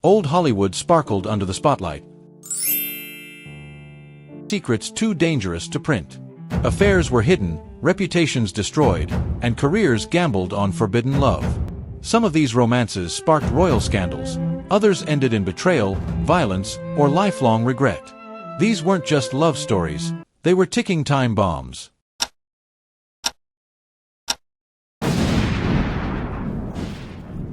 Old Hollywood sparkled under the spotlight. Secrets too dangerous to print. Affairs were hidden, reputations destroyed, and careers gambled on forbidden love. Some of these romances sparked royal scandals. Others ended in betrayal, violence, or lifelong regret. These weren't just love stories. They were ticking time bombs.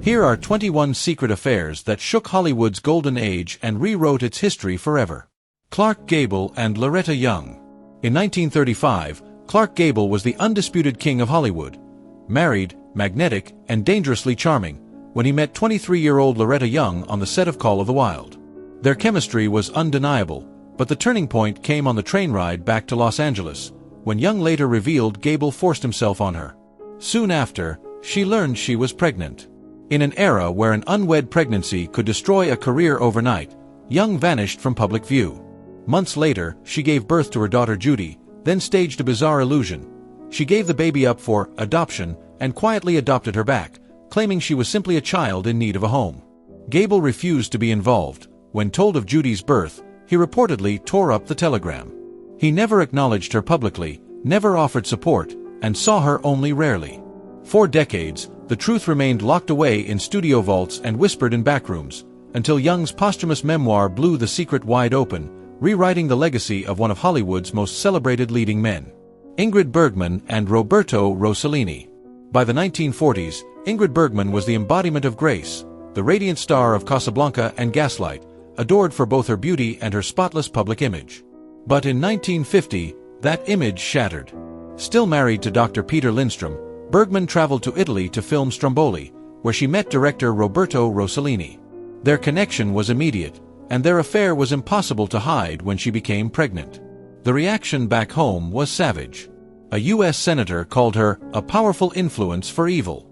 Here are 21 secret affairs that shook Hollywood's golden age and rewrote its history forever. Clark Gable and Loretta Young. In 1935, Clark Gable was the undisputed king of Hollywood. Married, magnetic, and dangerously charming, when he met 23-year-old Loretta Young on the set of Call of the Wild. Their chemistry was undeniable, but the turning point came on the train ride back to Los Angeles, when Young later revealed Gable forced himself on her. Soon after, she learned she was pregnant. In an era where an unwed pregnancy could destroy a career overnight, Young vanished from public view. Months later, she gave birth to her daughter Judy, then staged a bizarre illusion. She gave the baby up for adoption and quietly adopted her back, claiming she was simply a child in need of a home. Gable refused to be involved. When told of Judy's birth, he reportedly tore up the telegram. He never acknowledged her publicly, never offered support, and saw her only rarely. For decades, the truth remained locked away in studio vaults and whispered in backrooms, until Young's posthumous memoir blew the secret wide open, rewriting the legacy of one of Hollywood's most celebrated leading men. Ingrid Bergman and Roberto Rossellini. By the 1940s, Ingrid Bergman was the embodiment of grace, the radiant star of Casablanca and Gaslight, adored for both her beauty and her spotless public image. But in 1950, that image shattered. Still married to Dr. Peter Lindstrom, Bergman traveled to Italy to film Stromboli, where she met director Roberto Rossellini. Their connection was immediate, and their affair was impossible to hide when she became pregnant. The reaction back home was savage. A U.S. senator called her a powerful influence for evil.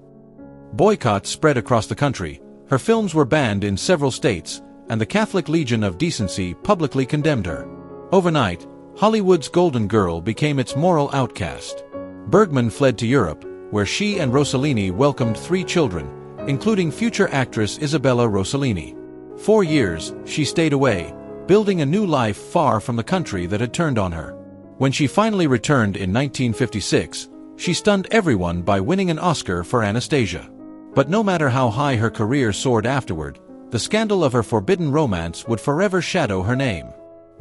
Boycotts spread across the country, her films were banned in several states, and the Catholic Legion of Decency publicly condemned her. Overnight, Hollywood's golden girl became its moral outcast. Bergman fled to Europe, where she and Rossellini welcomed 3 children, including future actress Isabella Rossellini. 4 years, she stayed away, building a new life far from the country that had turned on her. When she finally returned in 1956, she stunned everyone by winning an Oscar for Anastasia. But no matter how high her career soared afterward, the scandal of her forbidden romance would forever shadow her name.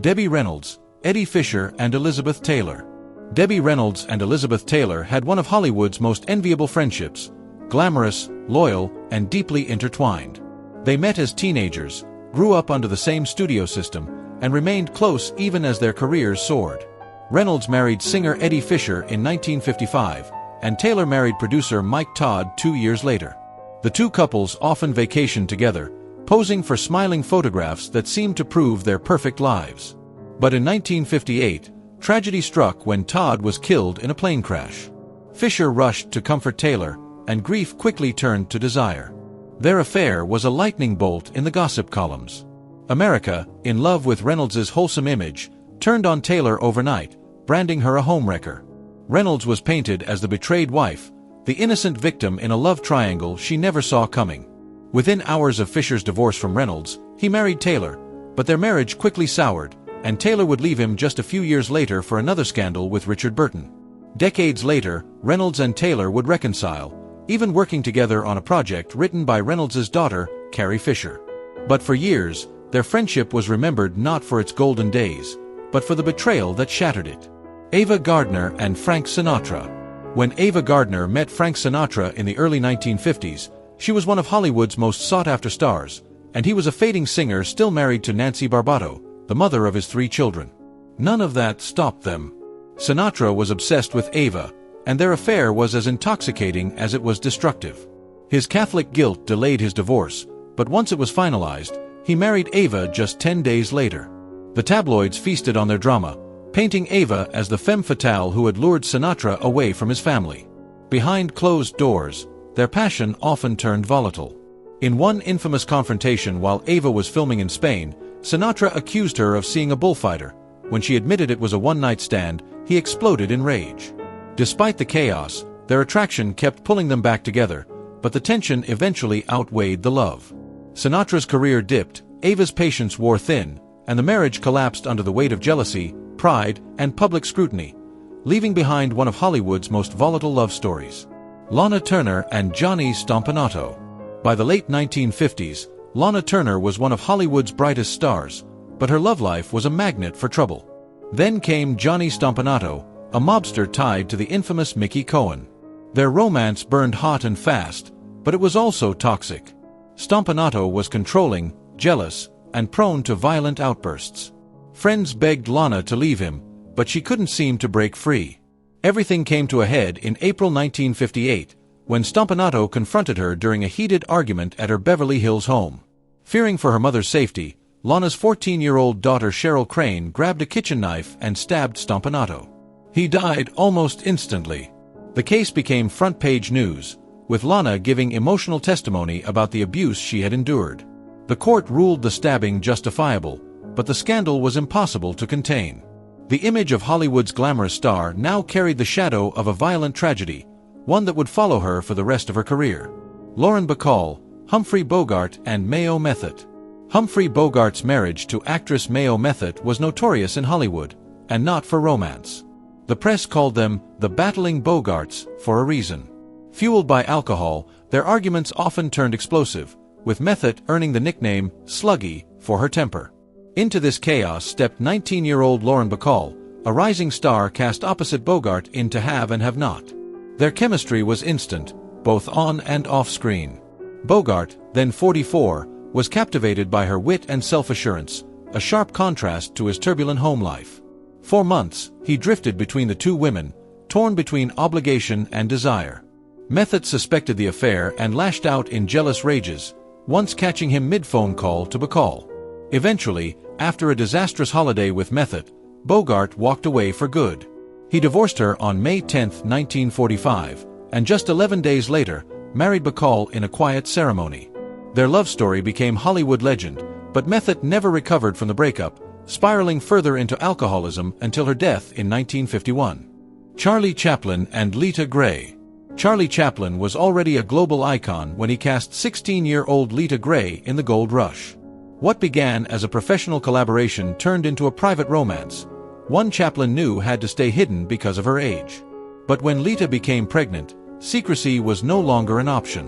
Debbie Reynolds, Eddie Fisher, and Elizabeth Taylor. Debbie Reynolds and Elizabeth Taylor had one of Hollywood's most enviable friendships, glamorous, loyal, and deeply intertwined. They met as teenagers, grew up under the same studio system, and remained close even as their careers soared. Reynolds married singer Eddie Fisher in 1955, and Taylor married producer Mike Todd 2 years later. The two couples often vacationed together, posing for smiling photographs that seemed to prove their perfect lives. But in 1958, tragedy struck when Todd was killed in a plane crash. Fisher rushed to comfort Taylor, and grief quickly turned to desire. Their affair was a lightning bolt in the gossip columns. America, in love with Reynolds' wholesome image, turned on Taylor overnight, branding her a homewrecker. Reynolds was painted as the betrayed wife, the innocent victim in a love triangle she never saw coming. Within hours of Fisher's divorce from Reynolds, he married Taylor, but their marriage quickly soured, and Taylor would leave him just a few years later for another scandal with Richard Burton. Decades later, Reynolds and Taylor would reconcile, even working together on a project written by Reynolds' daughter, Carrie Fisher. But for years, their friendship was remembered not for its golden days, but for the betrayal that shattered it. Ava Gardner and Frank Sinatra. When Ava Gardner met Frank Sinatra in the early 1950s, she was one of Hollywood's most sought-after stars, and he was a fading singer still married to Nancy Barbato, the mother of his 3 children. None of that stopped them. Sinatra was obsessed with Ava, and their affair was as intoxicating as it was destructive. His Catholic guilt delayed his divorce, but once it was finalized, he married Ava just 10 days later. The tabloids feasted on their drama, painting Ava as the femme fatale who had lured Sinatra away from his family. Behind closed doors, their passion often turned volatile. In one infamous confrontation while Ava was filming in Spain, Sinatra accused her of seeing a bullfighter. When she admitted it was a one-night stand, he exploded in rage. Despite the chaos, their attraction kept pulling them back together, but the tension eventually outweighed the love. Sinatra's career dipped, Ava's patience wore thin, and the marriage collapsed under the weight of jealousy, pride, and public scrutiny, leaving behind one of Hollywood's most volatile love stories. Lana Turner and Johnny Stompanato. By the late 1950s, Lana Turner was one of Hollywood's brightest stars, but her love life was a magnet for trouble. Then came Johnny Stompanato, a mobster tied to the infamous Mickey Cohen. Their romance burned hot and fast, but it was also toxic. Stompanato was controlling, jealous, and prone to violent outbursts. Friends begged Lana to leave him, but she couldn't seem to break free. Everything came to a head in April 1958, when Stompanato confronted her during a heated argument at her Beverly Hills home. Fearing for her mother's safety, Lana's 14-year-old daughter Cheryl Crane grabbed a kitchen knife and stabbed Stompanato. He died almost instantly. The case became front-page news, with Lana giving emotional testimony about the abuse she had endured. The court ruled the stabbing justifiable, but the scandal was impossible to contain. The image of Hollywood's glamorous star now carried the shadow of a violent tragedy, one that would follow her for the rest of her career. Lauren Bacall, Humphrey Bogart and Mayo Method. Humphrey Bogart's marriage to actress Mayo Method was notorious in Hollywood, and not for romance. The press called them the battling Bogarts for a reason. Fueled by alcohol, their arguments often turned explosive, with Method earning the nickname Sluggy for her temper. Into this chaos stepped 19-year-old Lauren Bacall, a rising star cast opposite Bogart in To Have and Have Not. Their chemistry was instant, both on and off screen. Bogart, then 44, was captivated by her wit and self-assurance, a sharp contrast to his turbulent home life. For months, he drifted between the two women, torn between obligation and desire. Method suspected the affair and lashed out in jealous rages, once catching him mid-phone call to Bacall. Eventually, after a disastrous holiday with Method, Bogart walked away for good. He divorced her on May 10, 1945, and just 11 days later, married Bacall in a quiet ceremony. Their love story became Hollywood legend, but Method never recovered from the breakup, spiraling further into alcoholism until her death in 1951. Charlie Chaplin and Lita Grey. Charlie Chaplin was already a global icon when he cast 16-year-old Lita Grey in The Gold Rush. What began as a professional collaboration turned into a private romance, one Chaplin knew had to stay hidden because of her age. But when Lita became pregnant, secrecy was no longer an option.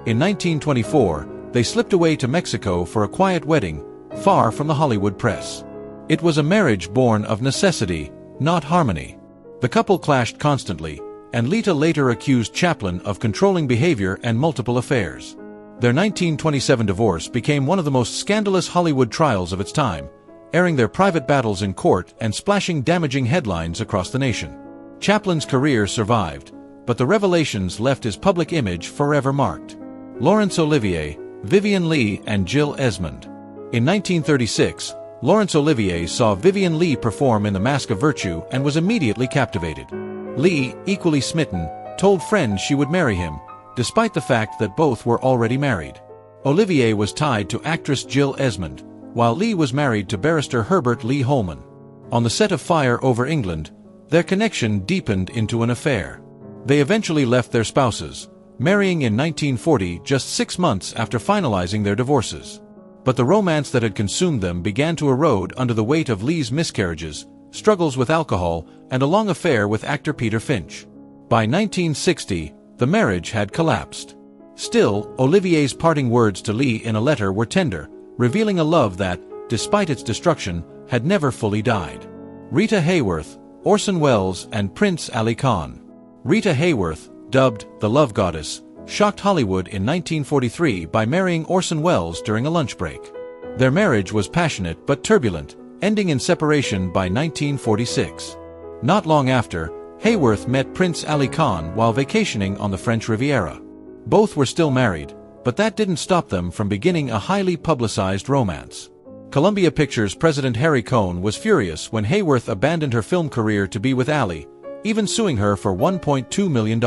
In 1924, they slipped away to Mexico for a quiet wedding, far from the Hollywood press. It was a marriage born of necessity, not harmony. The couple clashed constantly, and Lita later accused Chaplin of controlling behavior and multiple affairs. Their 1927 divorce became one of the most scandalous Hollywood trials of its time, airing their private battles in court and splashing damaging headlines across the nation. Chaplin's career survived, but the revelations left his public image forever marked. Laurence Olivier, Vivien Leigh and Jill Esmond. In 1936, Laurence Olivier saw Vivien Leigh perform in The Mask of Virtue and was immediately captivated. Leigh, equally smitten, told friends she would marry him, despite the fact that both were already married. Olivier was tied to actress Jill Esmond, while Leigh was married to barrister Herbert Lee Holman. On the set of Fire Over England, their connection deepened into an affair. They eventually left their spouses, marrying in 1940 just 6 months after finalizing their divorces. But the romance that had consumed them began to erode under the weight of Leigh's miscarriages, struggles with alcohol, and a long affair with actor Peter Finch. By 1960, the marriage had collapsed. Still, Olivier's parting words to Leigh in a letter were tender, revealing a love that, despite its destruction, had never fully died. Rita Hayworth, Orson Welles and Prince Ali Khan. Rita Hayworth, dubbed the Love Goddess, shocked Hollywood in 1943 by marrying Orson Welles during a lunch break. Their marriage was passionate but turbulent, ending in separation by 1946. Not long after, Hayworth met Prince Ali Khan while vacationing on the French Riviera. Both were still married, but that didn't stop them from beginning a highly publicized romance. Columbia Pictures president Harry Cohn was furious when Hayworth abandoned her film career to be with Ali, even suing her for $1.2 million.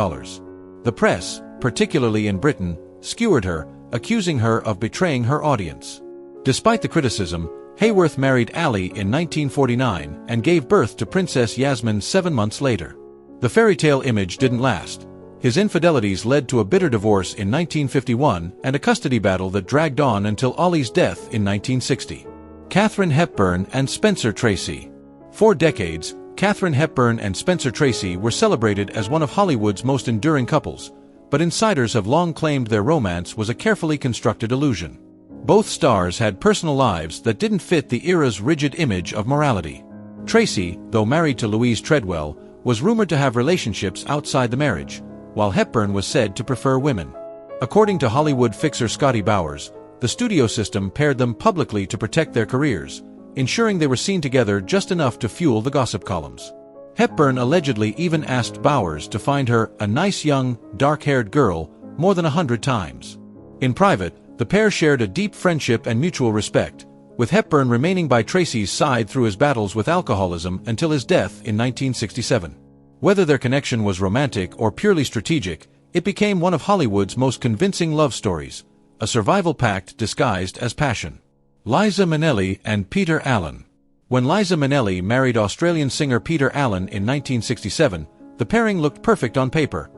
The press, particularly in Britain, skewered her, accusing her of betraying her audience. Despite the criticism, Hayworth married Ali in 1949 and gave birth to Princess Yasmin 7 months later. The fairy tale image didn't last. His infidelities led to a bitter divorce in 1951 and a custody battle that dragged on until Ollie's death in 1960. Katharine Hepburn and Spencer Tracy. For decades, Katharine Hepburn and Spencer Tracy were celebrated as one of Hollywood's most enduring couples, but insiders have long claimed their romance was a carefully constructed illusion. Both stars had personal lives that didn't fit the era's rigid image of morality. Tracy, though married to Louise Treadwell, was rumored to have relationships outside the marriage, while Hepburn was said to prefer women. According to Hollywood fixer Scotty Bowers, the studio system paired them publicly to protect their careers, ensuring they were seen together just enough to fuel the gossip columns. Hepburn allegedly even asked Bowers to find her a nice young, dark-haired girl more than 100 times. In private, the pair shared a deep friendship and mutual respect, with Hepburn remaining by Tracy's side through his battles with alcoholism until his death in 1967. Whether their connection was romantic or purely strategic, it became one of Hollywood's most convincing love stories, a survival pact disguised as passion. Liza Minnelli and Peter Allen. When Liza Minnelli married Australian singer Peter Allen in 1967, the pairing looked perfect on paper.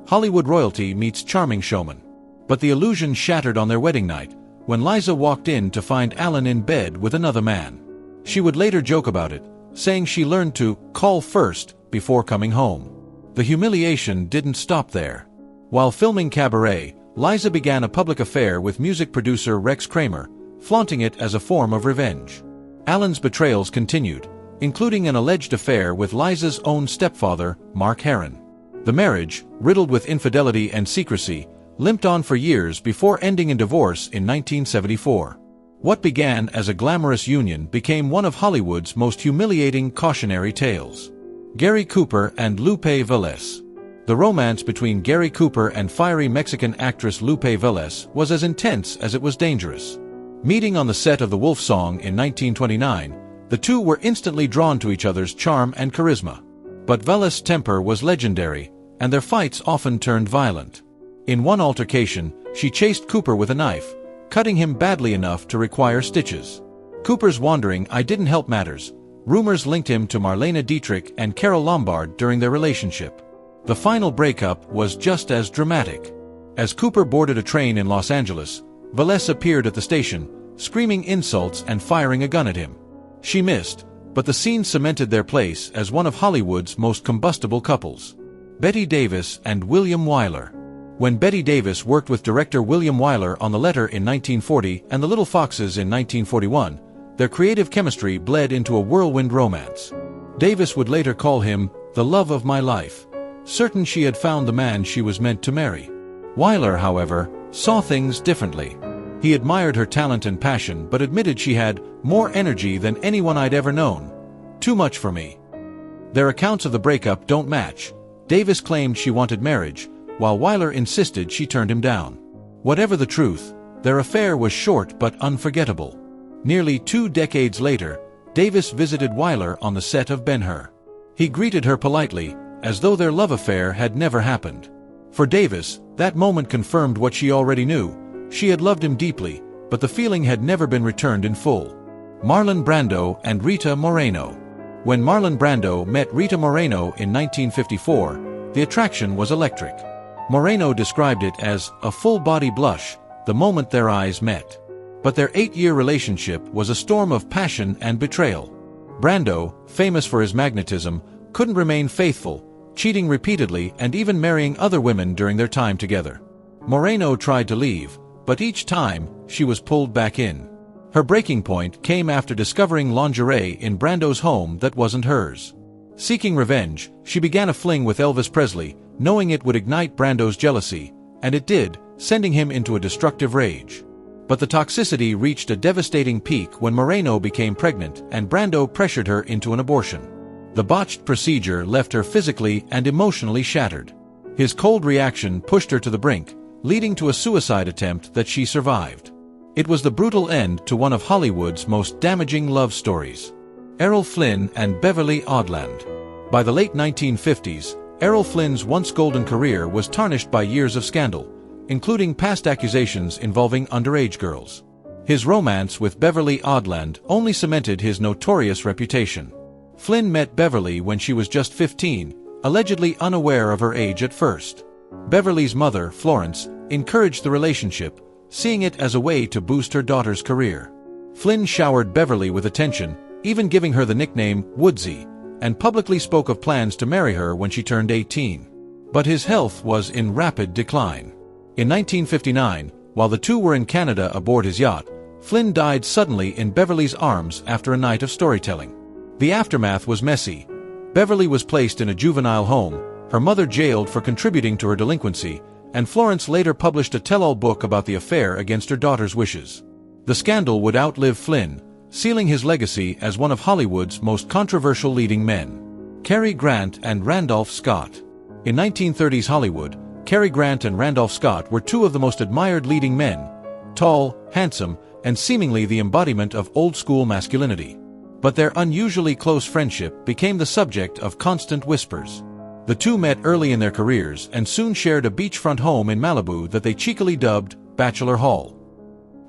Hollywood royalty meets charming showman. But the illusion shattered on their wedding night, when Liza walked in to find Allen in bed with another man. She would later joke about it, saying she learned to call first before coming home. The humiliation didn't stop there. While filming Cabaret, Liza began a public affair with music producer Rex Kramer, flaunting it as a form of revenge. Allen's betrayals continued, including an alleged affair with Liza's own stepfather, Mark Herron. The marriage, riddled with infidelity and secrecy, limped on for years before ending in divorce in 1974. What began as a glamorous union became one of Hollywood's most humiliating cautionary tales. Gary Cooper and Lupe Velez. The romance between Gary Cooper and fiery Mexican actress Lupe Velez was as intense as it was dangerous. Meeting on the set of The Wolf Song in 1929, the two were instantly drawn to each other's charm and charisma. But Velez's temper was legendary, and their fights often turned violent. In one altercation, she chased Cooper with a knife, cutting him badly enough to require stitches. Cooper's wandering eye didn't help matters. Rumors linked him to Marlene Dietrich and Carole Lombard during their relationship. The final breakup was just as dramatic. As Cooper boarded a train in Los Angeles, Velez appeared at the station, screaming insults and firing a gun at him. She missed, but the scene cemented their place as one of Hollywood's most combustible couples. Bette Davis and William Wyler. When Bette Davis worked with director William Wyler on The Letter in 1940 and The Little Foxes in 1941, their creative chemistry bled into a whirlwind romance. Davis would later call him the love of my life, certain she had found the man she was meant to marry. Wyler, however, saw things differently. He admired her talent and passion but admitted she had more energy than anyone I'd ever known. Too much for me. Their accounts of the breakup don't match. Davis claimed she wanted marriage, while Wyler insisted she turned him down. Whatever the truth, their affair was short but unforgettable. Nearly 2 decades later, Davis visited Wyler on the set of Ben-Hur. He greeted her politely, as though their love affair had never happened. For Davis, that moment confirmed what she already knew. She had loved him deeply, but the feeling had never been returned in full. Marlon Brando and Rita Moreno. When Marlon Brando met Rita Moreno in 1954, the attraction was electric. Moreno described it as a full-body blush the moment their eyes met. But their 8-year relationship was a storm of passion and betrayal. Brando, famous for his magnetism, couldn't remain faithful, cheating repeatedly and even marrying other women during their time together. Moreno tried to leave, but each time, she was pulled back in. Her breaking point came after discovering lingerie in Brando's home that wasn't hers. Seeking revenge, she began a fling with Elvis Presley, knowing it would ignite Brando's jealousy, and it did, sending him into a destructive rage. But the toxicity reached a devastating peak when Moreno became pregnant and Brando pressured her into an abortion. The botched procedure left her physically and emotionally shattered. His cold reaction pushed her to the brink, leading to a suicide attempt that she survived. It was the brutal end to one of Hollywood's most damaging love stories. Errol Flynn and Beverly Odland. By the late 1950s, Errol Flynn's once golden career was tarnished by years of scandal, including past accusations involving underage girls. His romance with Beverly Odland only cemented his notorious reputation. Flynn met Beverly when she was just 15, allegedly unaware of her age at first. Beverly's mother, Florence, encouraged the relationship, seeing it as a way to boost her daughter's career. Flynn showered Beverly with attention, even giving her the nickname Woodsy, and publicly spoke of plans to marry her when she turned 18. But his health was in rapid decline. In 1959, while the two were in Canada aboard his yacht, Flynn died suddenly in Beverly's arms after a night of storytelling. The aftermath was messy. Beverly was placed in a juvenile home, her mother jailed for contributing to her delinquency, and Florence later published a tell-all book about the affair against her daughter's wishes. The scandal would outlive Flynn, sealing his legacy as one of Hollywood's most controversial leading men. Cary Grant and Randolph Scott. In 1930s Hollywood, Cary Grant and Randolph Scott were two of the most admired leading men, tall, handsome, and seemingly the embodiment of old-school masculinity. But their unusually close friendship became the subject of constant whispers. The two met early in their careers and soon shared a beachfront home in Malibu that they cheekily dubbed Bachelor Hall.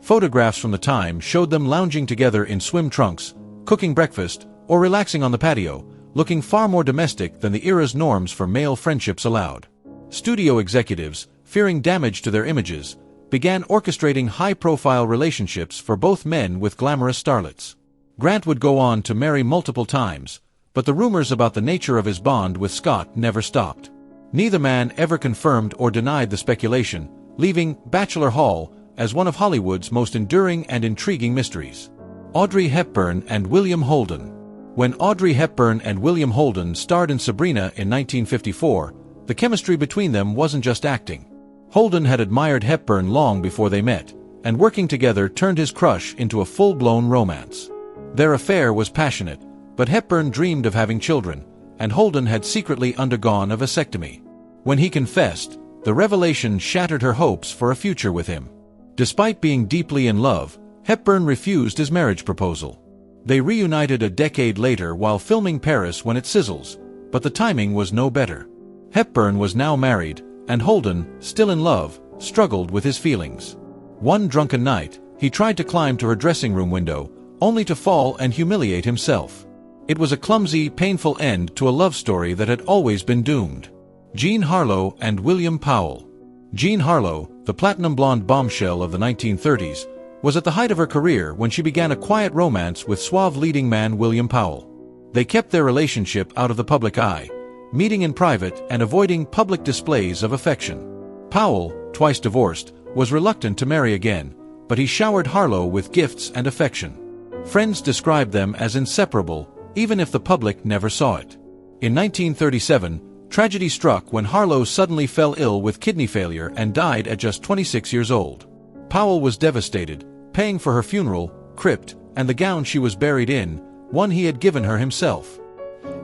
Photographs from the time showed them lounging together in swim trunks, cooking breakfast, or relaxing on the patio, looking far more domestic than the era's norms for male friendships allowed. Studio executives, fearing damage to their images, began orchestrating high-profile relationships for both men with glamorous starlets. Grant would go on to marry multiple times, but the rumors about the nature of his bond with Scott never stopped. Neither man ever confirmed or denied the speculation, leaving Bachelor Hall as one of Hollywood's most enduring and intriguing mysteries. Audrey Hepburn and William Holden. When Audrey Hepburn and William Holden starred in Sabrina in 1954, the chemistry between them wasn't just acting. Holden had admired Hepburn long before they met, and working together turned his crush into a full-blown romance. Their affair was passionate, but Hepburn dreamed of having children, and Holden had secretly undergone a vasectomy. When he confessed, the revelation shattered her hopes for a future with him. Despite being deeply in love, Hepburn refused his marriage proposal. They reunited a decade later while filming Paris When It Sizzles, but the timing was no better. Hepburn was now married, and Holden, still in love, struggled with his feelings. One drunken night, he tried to climb to her dressing room window, only to fall and humiliate himself. It was a clumsy, painful end to a love story that had always been doomed. Jean Harlow and William Powell. Jean Harlow, the platinum blonde bombshell of the 1930s, was at the height of her career when she began a quiet romance with suave leading man William Powell. They kept their relationship out of the public eye, meeting in private and avoiding public displays of affection. Powell, twice divorced, was reluctant to marry again, but he showered Harlow with gifts and affection. Friends described them as inseparable, even if the public never saw it. In 1937, tragedy struck when Harlow suddenly fell ill with kidney failure and died at just 26 years old. Powell was devastated, paying for her funeral, crypt, and the gown she was buried in, one he had given her himself.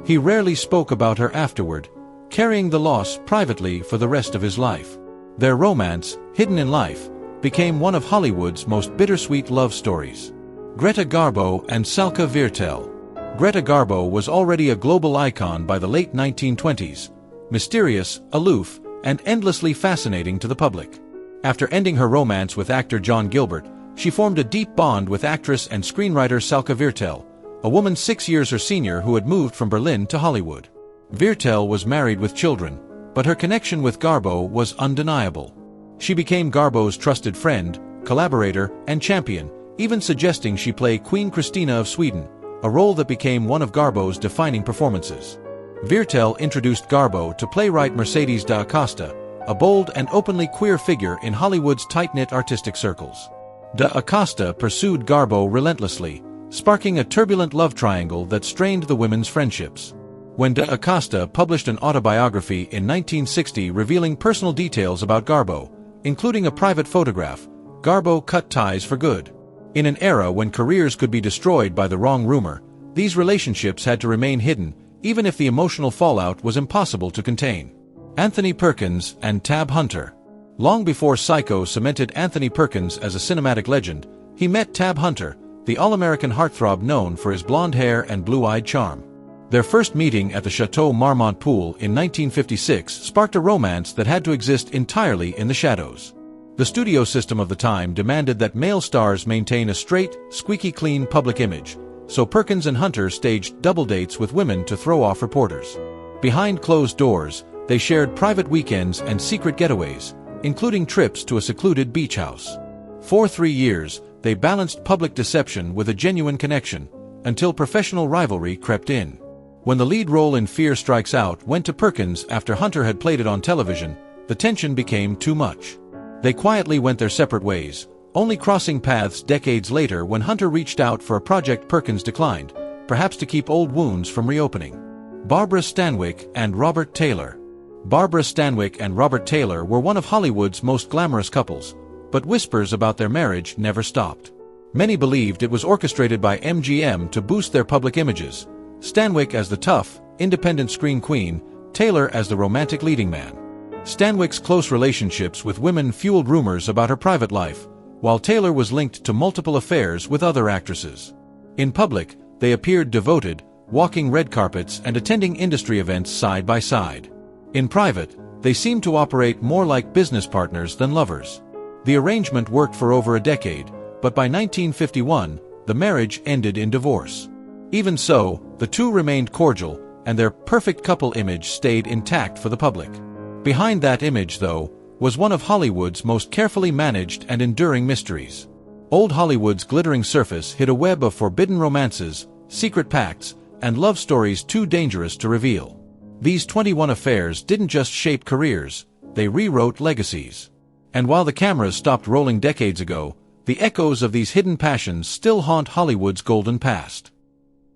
He rarely spoke about her afterward, carrying the loss privately for the rest of his life. Their romance, hidden in life, became one of Hollywood's most bittersweet love stories. Greta Garbo and Salka Viertel. Greta Garbo was already a global icon by the late 1920s, mysterious, aloof, and endlessly fascinating to the public. After ending her romance with actor John Gilbert, she formed a deep bond with actress and screenwriter Salka Viertel, a woman 6 years her senior who had moved from Berlin to Hollywood. Viertel was married with children, but her connection with Garbo was undeniable. She became Garbo's trusted friend, collaborator, and champion, even suggesting she play Queen Christina of Sweden, a role that became one of Garbo's defining performances. Viertel introduced Garbo to playwright Mercedes da Acosta, a bold and openly queer figure in Hollywood's tight-knit artistic circles. Da Acosta pursued Garbo relentlessly, sparking a turbulent love triangle that strained the women's friendships. When da Acosta published an autobiography in 1960 revealing personal details about Garbo, including a private photograph, Garbo cut ties for good. In an era when careers could be destroyed by the wrong rumor, these relationships had to remain hidden, even if the emotional fallout was impossible to contain. Anthony Perkins and Tab Hunter. Long before Psycho cemented Anthony Perkins as a cinematic legend, he met Tab Hunter, the all-American heartthrob known for his blonde hair and blue-eyed charm. Their first meeting at the Chateau Marmont pool in 1956 sparked a romance that had to exist entirely in the shadows. The studio system of the time demanded that male stars maintain a straight, squeaky-clean public image, so Perkins and Hunter staged double dates with women to throw off reporters. Behind closed doors, They shared private weekends and secret getaways, including trips to a secluded beach house. For 3 years, they balanced public deception with a genuine connection, until professional rivalry crept in. When the lead role in Fear Strikes Out went to Perkins after Hunter had played it on television, the tension became too much. They quietly went their separate ways, only crossing paths decades later when Hunter reached out for a project Perkins declined, perhaps to keep old wounds from reopening. Barbara Stanwyck and Robert Taylor. Barbara Stanwyck and Robert Taylor were one of Hollywood's most glamorous couples, but whispers about their marriage never stopped. Many believed it was orchestrated by MGM to boost their public images, Stanwyck as the tough, independent screen queen, Taylor as the romantic leading man. Stanwyck's close relationships with women fueled rumors about her private life, while Taylor was linked to multiple affairs with other actresses. In public, they appeared devoted, walking red carpets and attending industry events side by side. In private, they seemed to operate more like business partners than lovers. The arrangement worked for over a decade, but by 1951, the marriage ended in divorce. Even so, the two remained cordial, and their perfect couple image stayed intact for the public. Behind that image, though, was one of Hollywood's most carefully managed and enduring mysteries. Old Hollywood's glittering surface hid a web of forbidden romances, secret pacts, and love stories too dangerous to reveal. These 21 affairs didn't just shape careers, they rewrote legacies. And while the cameras stopped rolling decades ago, the echoes of these hidden passions still haunt Hollywood's golden past.